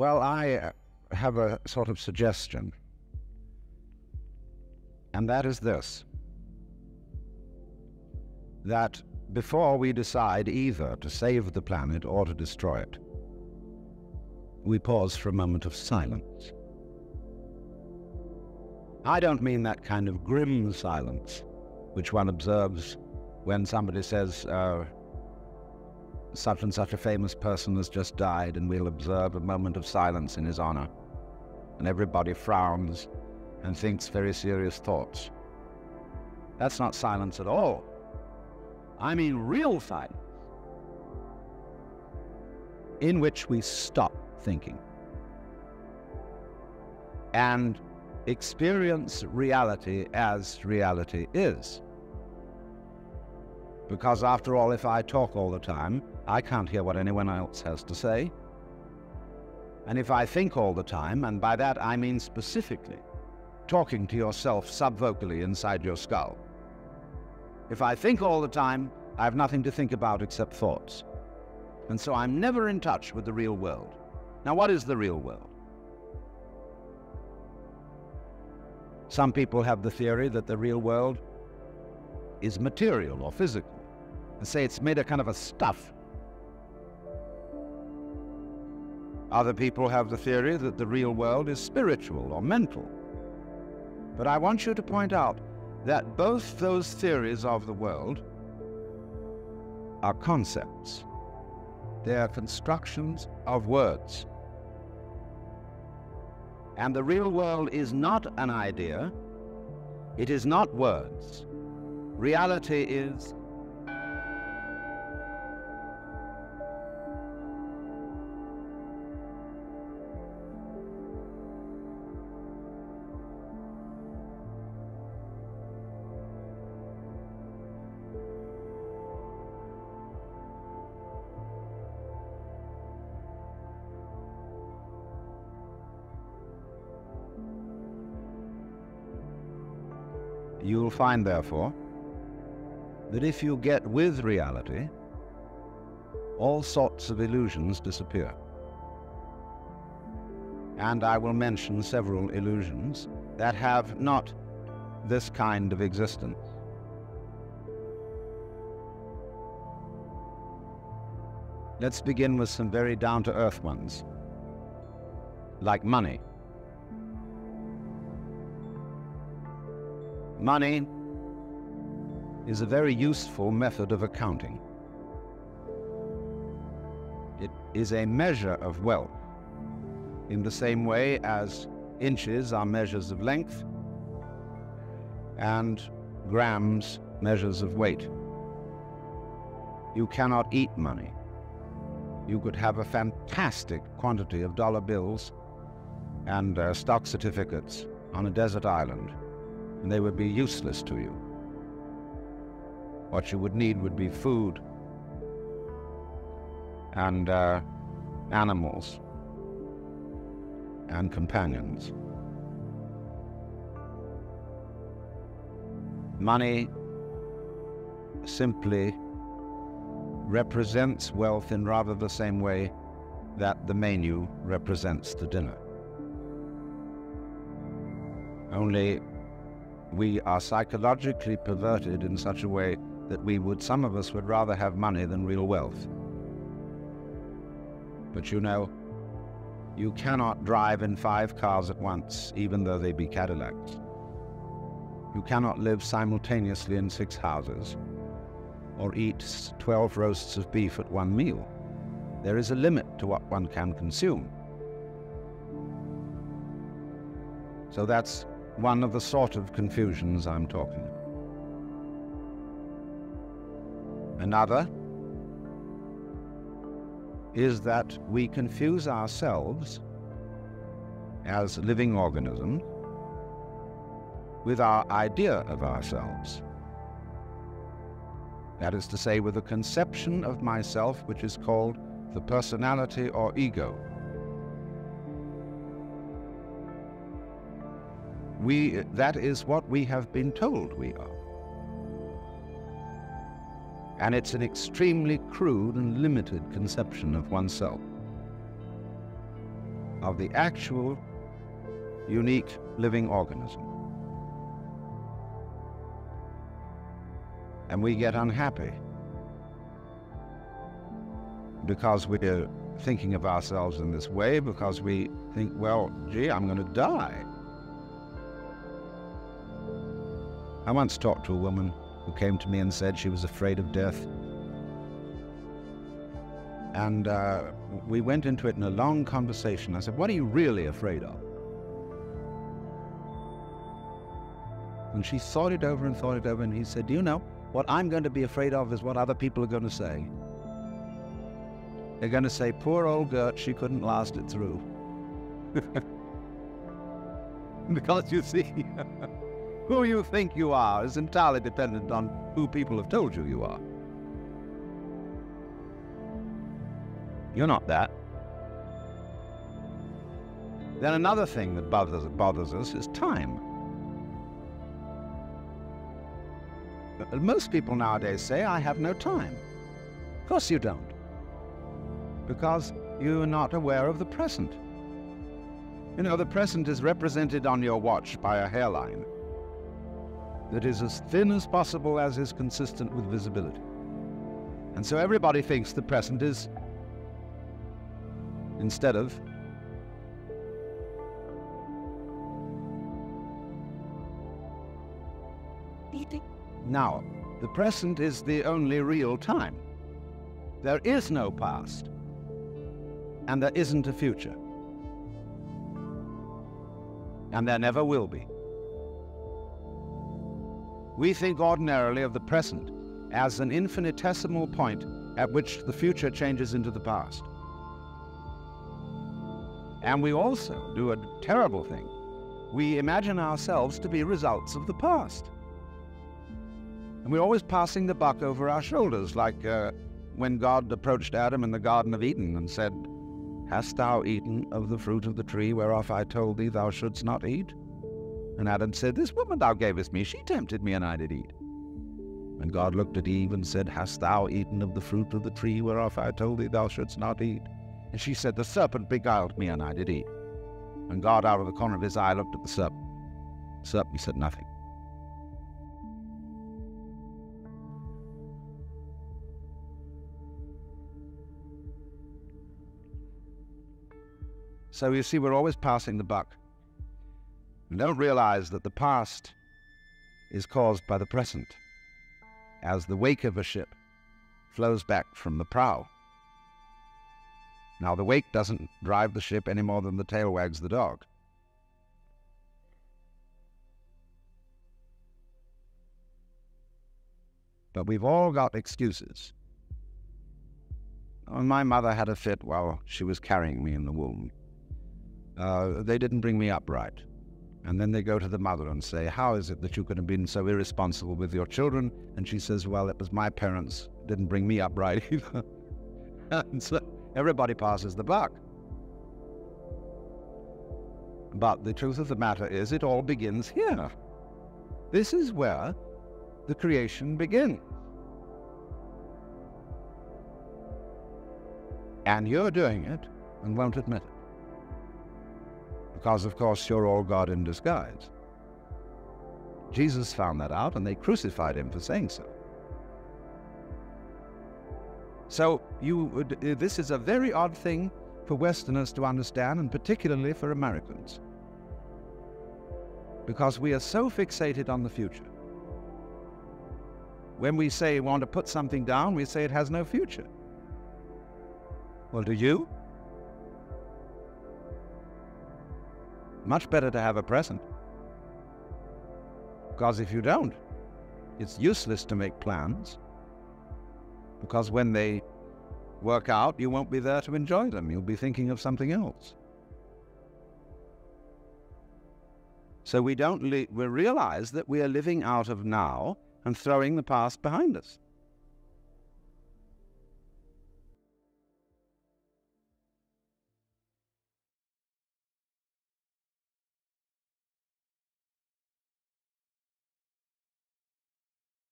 Well, I have a sort of suggestion, and that is this: that before we decide either to save the planet or to destroy it, we pause for a moment of silence. I don't mean that kind of grim silence which one observes when somebody says, such and such a famous person has just died, and we'll observe a moment of silence in his honor, and everybody frowns and thinks very serious thoughts. That's not silence at all. I mean real silence, in which we stop thinking and experience reality as reality is. Because after all, if I talk all the time, I can't hear what anyone else has to say. And if I think all the time, and by that I mean specifically talking to yourself subvocally inside your skull, if I think all the time, I have nothing to think about except thoughts. And so I'm never in touch with the real world. Now, what is the real world? Some people have the theory that the real world is material or physical, and say it's made of kind of a stuff. Other people have the theory that the real world is spiritual or mental. But I want you to point out that both those theories of the world are concepts. They are constructions of words. And the real world is not an idea. It is not words. Reality is You'll find, therefore, that if you get with reality, all sorts of illusions disappear. And I will mention several illusions that have not this kind of existence. Let's begin with some very down-to-earth ones, like money. Money is a very useful method of accounting. It is a measure of wealth, in the same way as inches are measures of length and grams measures of weight. You cannot eat money. You could have a fantastic quantity of dollar bills and stock certificates on a desert island, and they would be useless to you. What you would need would be food and animals and companions. Money simply represents wealth in rather the same way that the menu represents the dinner. Only we are psychologically perverted in such a way that some of us would rather have money than real wealth. But you know, you cannot drive in 5 cars at once, even though they be Cadillacs. You cannot live simultaneously in 6 houses, or eat 12 roasts of beef at one meal. There is a limit to what one can consume. So that's one of the sort of confusions I'm talking about. Another is that we confuse ourselves as living organisms with our idea of ourselves. That is to say, with a conception of myself which is called the personality or ego. That is what we have been told we are. And it's an extremely crude and limited conception of oneself. of the actual, unique living organism. And we get unhappy because we're thinking of ourselves in this way, because we think, well, gee, I'm going to die. I once talked to a woman who came to me and said she was afraid of death. And we went into it in a long conversation. I said, what are you really afraid of? And she thought it over, and he said, do you know, what I'm going to be afraid of is what other people are going to say. They're going to say, poor old Gert, she couldn't last it through. Because you see, who you think you are is entirely dependent on who people have told you you are. You're not that. Then another thing that bothers us is time. Most people nowadays say, I have no time. Of course you don't. Because you're not aware of the present. You know, the present is represented on your watch by a hairline that is as thin as possible as is consistent with visibility. And so everybody thinks the present is, instead of eating. Now, the present is the only real time. There is no past, and there isn't a future, and there never will be. We think ordinarily of the present as an infinitesimal point at which the future changes into the past. And we also do a terrible thing. We imagine ourselves to be results of the past. And we're always passing the buck over our shoulders, like when God approached Adam in the Garden of Eden and said, hast thou eaten of the fruit of the tree whereof I told thee thou shouldst not eat? And Adam said, this woman thou gavest me, she tempted me, and I did eat. And God looked at Eve and said, hast thou eaten of the fruit of the tree whereof I told thee thou shouldst not eat? And she said, the serpent beguiled me, and I did eat. And God, out of the corner of his eye, looked at the serpent. The serpent said nothing. So you see, we're always passing the buck. And don't realize that the past is caused by the present, as the wake of a ship flows back from the prow. Now, the wake doesn't drive the ship any more than the tail wags the dog. But we've all got excuses. My mother had a fit while she was carrying me in the womb. They didn't bring me up right. And then they go to the mother and say, how is it that you could have been so irresponsible with your children? And she says, well, it was my parents didn't bring me up right either. And so everybody passes the buck. But the truth of the matter is, it all begins here. This is where the creation begins. And you're doing it and won't admit it. Because, of course, you're all God in disguise. Jesus found that out, and they crucified him for saying so. So this is a very odd thing for Westerners to understand, and particularly for Americans. Because we are so fixated on the future. When we say we want to put something down, we say it has no future. Well, do you? Much better to have a present. Because if you don't, it's useless to make plans. Because when they work out, you won't be there to enjoy them. You'll be thinking of something else. So we realize that we are living out of now and throwing the past behind us.